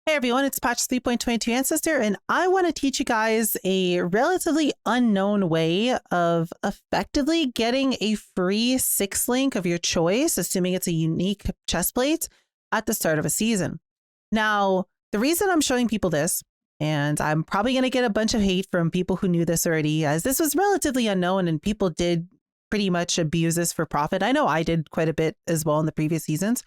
Hey everyone, it's Patch 3.22 Ancestor, and I want to teach you guys a relatively unknown way of effectively getting a free 6-link of your choice, assuming it's a unique chest plate, at the start of a season. Now, the reason I'm showing people this, and I'm probably going to get a bunch of hate from people who knew this already, as this was relatively unknown and people did pretty much abuse this for profit. I know I did quite a bit as well in the previous seasons.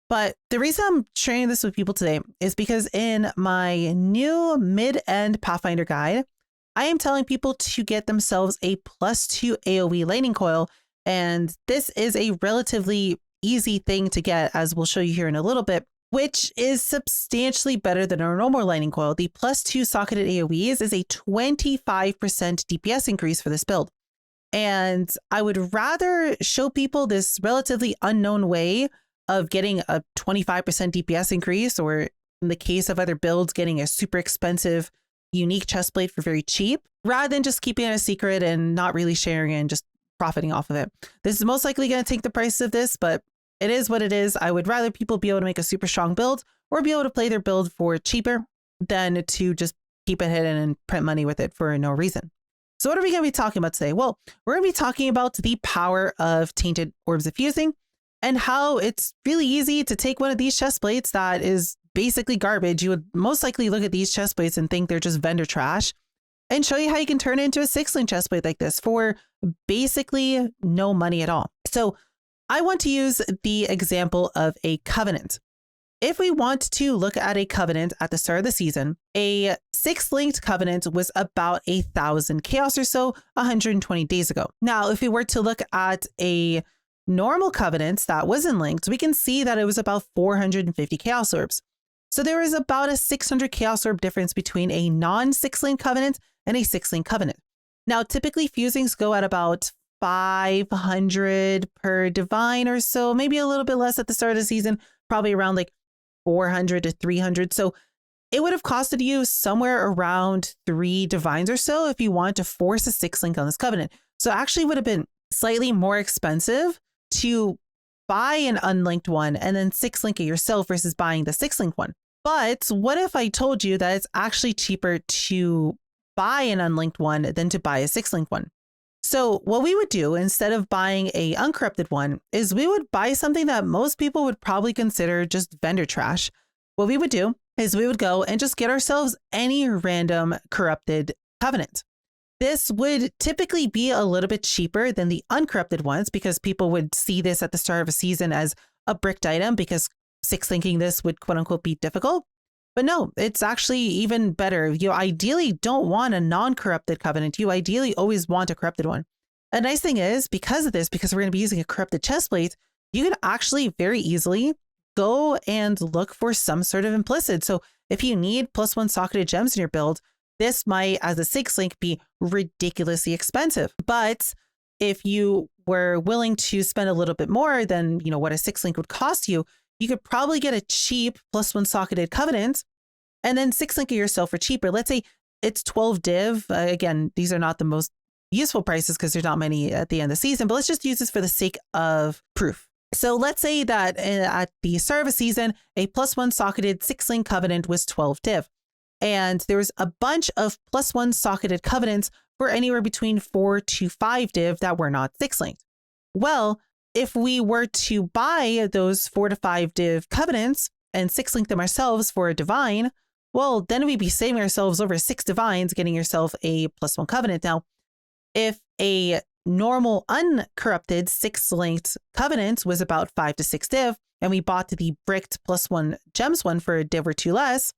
But the reason I'm sharing this with people today is because in my new mid-end Pathfinder guide, I am telling people to get themselves a +2 AoE lightning coil. And this is a relatively easy thing to get, as we'll show you here in a little bit, which is substantially better than our normal lightning coil. The +2 socketed AoEs is a 25% DPS increase for this build. And I would rather show people this relatively unknown way of getting a 25% DPS increase, or in the case of other builds, getting a super expensive, unique chest plate for very cheap, rather than just keeping it a secret and not really sharing it and just profiting off of it. This is most likely going to take the price of this, but it is what it is. I would rather people be able to make a super strong build or be able to play their build for cheaper than to just keep it hidden and print money with it for no reason. So what are we going to be talking about today? Well, we're going to be talking about the power of Tainted Orbs of Fusing, and how it's really easy to take one of these chest plates that is basically garbage. You would most likely look at these chest plates and think they're just vendor trash, and show you how you can turn it into a 6-link chest plate like this for basically no money at all. So I want to use the example of a covenant. If we want to look at a covenant at the start of the season, a 6-linked covenant was about 1,000 chaos or so 120 days ago. Now, if we were to look at a normal covenants that wasn't linked, we can see that it was about 450 chaos orbs. So there is about a 600 chaos orb difference between a non-6-link covenant and a 6-link covenant. Now, typically fusings go at about 500 per divine or so, maybe a little bit less at the start of the season, probably around like 400 to 300. So it would have costed you somewhere around 3 divines or so if you wanted to force a 6-link on this covenant. So it actually would have been slightly more expensive to buy an unlinked one and then 6-link it yourself versus buying the 6-link one. But what if I told you that it's actually cheaper to buy an unlinked one than to buy a 6-link one? So what we would do instead of buying a uncorrupted one is we would buy something that most people would probably consider just vendor trash. What we would do is we would go and just get ourselves any random corrupted covenant. This would typically be a little bit cheaper than the uncorrupted ones because people would see this at the start of a season as a bricked item because 6-linking this would quote unquote be difficult. But no, it's actually even better. You ideally don't want a non-corrupted covenant. You ideally always want a corrupted one. A nice thing is because of this, because we're going to be using a corrupted chest plate, you can actually very easily go and look for some sort of implicit. So if you need +1 socketed gems in your build, this might, as a 6-link, be ridiculously expensive. But if you were willing to spend a little bit more than, what a 6-link would cost you, you could probably get a cheap +1 socketed covenant and then 6-link it yourself for cheaper. Let's say it's 12 div. Again, these are not the most useful prices because there's not many at the end of the season, but let's just use this for the sake of proof. So let's say that at the start of a season, a +1 socketed 6-link covenant was 12 div. And there was a bunch of +1 socketed covenants for anywhere between 4 to 5 div that were not 6-linked. Well, if we were to buy those 4 to 5 div covenants and 6-link them ourselves for a divine, well, then we'd be saving ourselves over 6 divines, getting yourself a +1 covenant. Now, if a normal uncorrupted 6-linked covenant was about 5 to 6 div, and we bought the bricked +1 gems one for a div or 2 less,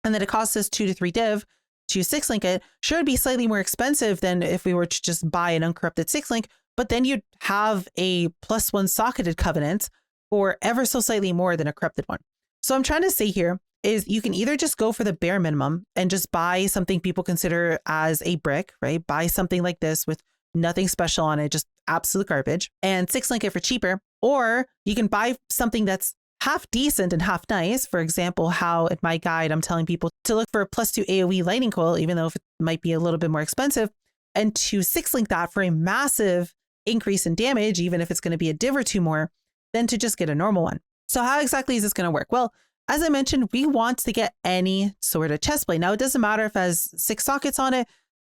and then it costs us 2 to 3 div to 6-link it, sure, it'd be slightly more expensive than if we were to just buy an uncorrupted 6-link, but then you'd have a +1 socketed covenant for ever so slightly more than a corrupted one. So I'm trying to say here is you can either just go for the bare minimum and just buy something people consider as a brick, right? Buy something like this with nothing special on it, just absolute garbage, and 6-link it for cheaper. Or you can buy something that's half decent and half nice. For example, how in my guide, I'm telling people to look for a +2 AoE lightning coil, even though it might be a little bit more expensive, and to 6-link that for a massive increase in damage, even if it's going to be a div or 2 more, than to just get a normal one. So how exactly is this going to work? Well, as I mentioned, we want to get any sort of chest plate. Now, it doesn't matter if it has 6 sockets on it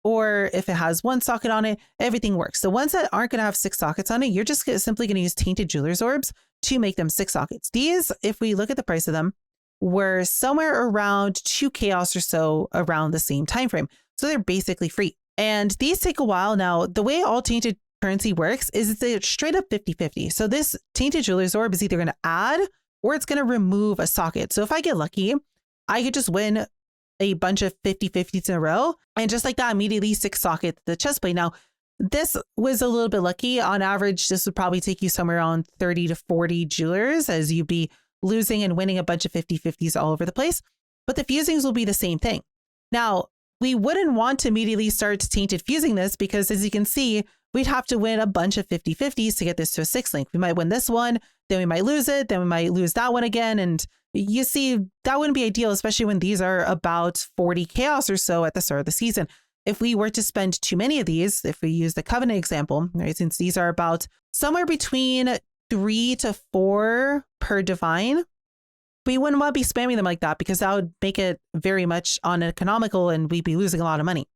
or if it has 1 socket on it, everything works. The ones that aren't going to have 6 sockets on it, you're just simply going to use Tainted Jeweler's orbs to make them 6 sockets. These, if we look at the price of them, were somewhere around 2 chaos or so around the same time frame. So they're basically free. And these take a while. Now, the way all tainted currency works is it's a straight up 50-50. So this Tainted Jeweler's orb is either going to add or it's going to remove a socket. So if I get lucky, I could just win a bunch of 50-50s in a row. And just like that, immediately 6 socket the chest plate. Now, this was a little bit lucky. On average, this would probably take you somewhere around 30 to 40 jewelers as you'd be losing and winning a bunch of 50-50s all over the place. But the fusings will be the same thing. Now, we wouldn't want to immediately start tainted fusing this because, as you can see, we'd have to win a bunch of 50-50s to get this to a 6 link. We might win this one, then we might lose it, then we might lose that one again. And you see, that wouldn't be ideal, especially when these are about 40 chaos or so at the start of the season. If we were to spend too many of these, if we use the Covenant example, right, since these are about somewhere between 3 to 4 per divine, we wouldn't want to be spamming them like that because that would make it very much uneconomical and we'd be losing a lot of money.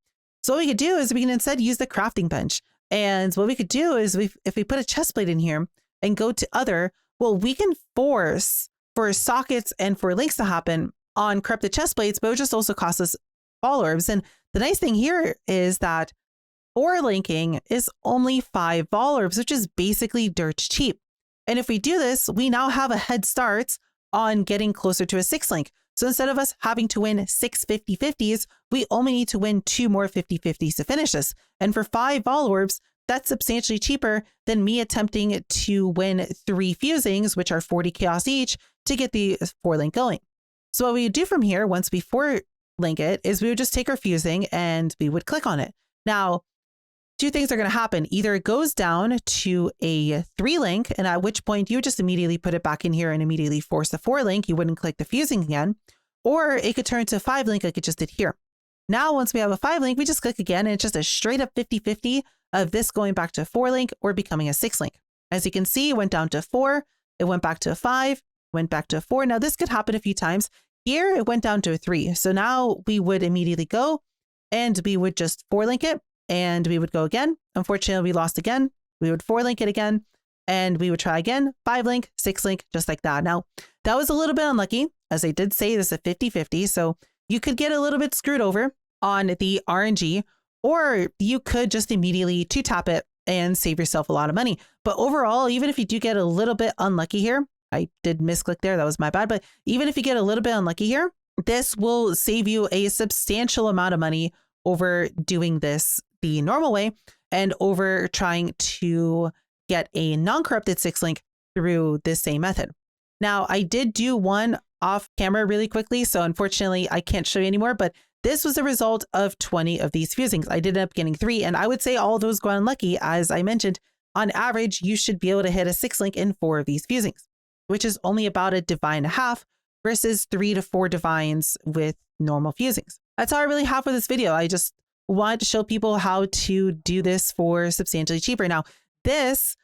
So what we could do is we can instead use the crafting bench. And what we could do is if we put a chest plate in here and go to other, well, we can force for sockets and for links to happen on corrupted chest plates, but it would just also cost us ball orbs. And the nice thing here is that for linking is only 5 ball orbs, which is basically dirt cheap. And if we do this, we now have a head start on getting closer to a 6 link. So instead of us having to win 6 50-50s, we only need to win 2 more 50-50s to finish this. And for 5 ball orbs, that's substantially cheaper than me attempting to win 3 fusings, which are 40 chaos each, to get the 4 link going. So what we would do from here, once we 4 link it, is we would just take our fusing and we would click on it. Now, 2 things are going to happen. Either it goes down to a 3 link, and at which point you would just immediately put it back in here and immediately force the 4 link. You wouldn't click the fusing again. Or it could turn to a 5 link like it just did here. Now, once we have a 5 link, we just click again and it's just a straight up 50-50 of this going back to a 4 link or becoming a 6 link. As you can see, it went down to 4, it went back to a 5, went back to a 4. Now this could happen a few times. Here it went down to a 3. So now we would immediately go and we would just 4 link it. And we would go again. Unfortunately, we lost again. We would 4 link it again and we would try again, 5 link, 6 link, just like that. Now, that was a little bit unlucky. As I did say, this is a 50-50. So you could get a little bit screwed over on the RNG, or you could just immediately 2-tap it and save yourself a lot of money. But overall, even if you do get a little bit unlucky here, I did misclick there. That was my bad. But even if you get a little bit unlucky here, this will save you a substantial amount of money over doing this the normal way and over trying to get a non-corrupted 6 link through this same method. Now, I did do one off camera really quickly, so unfortunately I can't show you anymore, but this was the result of 20 of these fusings. I did end up getting 3, and I would say all those go unlucky. As I mentioned, on average, you should be able to hit a 6 link in 4 of these fusings, which is only about a divine and a half versus 3 to 4 divines with normal fusings. That's all I really have for this video. I just wanted to show people how to do this for substantially cheaper. Now, this,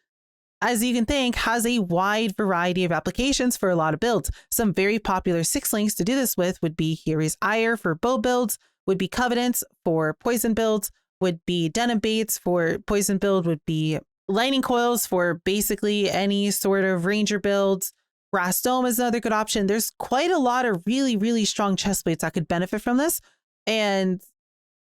as you can think, has a wide variety of applications for a lot of builds. Some very popular 6 links to do this with would be Here's Ire for bow builds, would be Covenants for poison builds, would be Denim Baits for poison build, would be Lightning Coils for basically any sort of ranger builds. Brass Dome is another good option. There's quite a lot of really, really strong chest plates that could benefit from this. And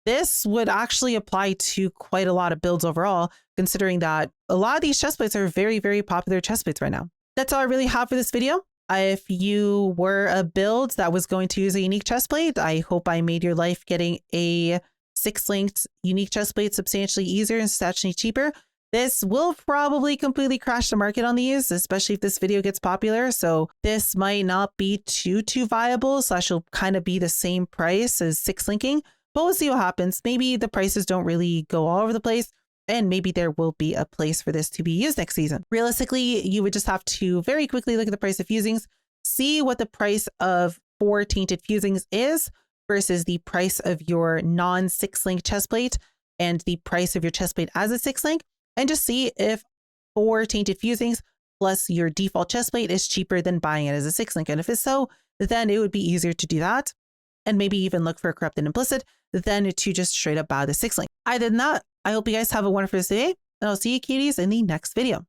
this would actually apply to quite a lot of builds overall, considering that a lot of these chest plates are very, very popular chest plates right now. That's all I really have for this video. If you were a build that was going to use a unique chest plate, I hope I made your life getting a 6-linked unique chest plate substantially easier and substantially cheaper. This will probably completely crash the market on these, especially if this video gets popular. So this might not be too viable, / it'll kind of be the same price as 6 linking. But we'll see what happens. Maybe the prices don't really go all over the place, and maybe there will be a place for this to be used next season. Realistically, you would just have to very quickly look at the price of fusings, see what the price of 4 tainted fusings is versus the price of your non-6 link chest plate and the price of your chest plate as a 6 link, and just see if 4 tainted fusings plus your default chest plate is cheaper than buying it as a 6 link. And if it's so, then it would be easier to do that and maybe even look for a corrupted implicit than to just straight up buy the 6 link. Other than that, I hope you guys have a wonderful day, and I'll see you cuties in the next video.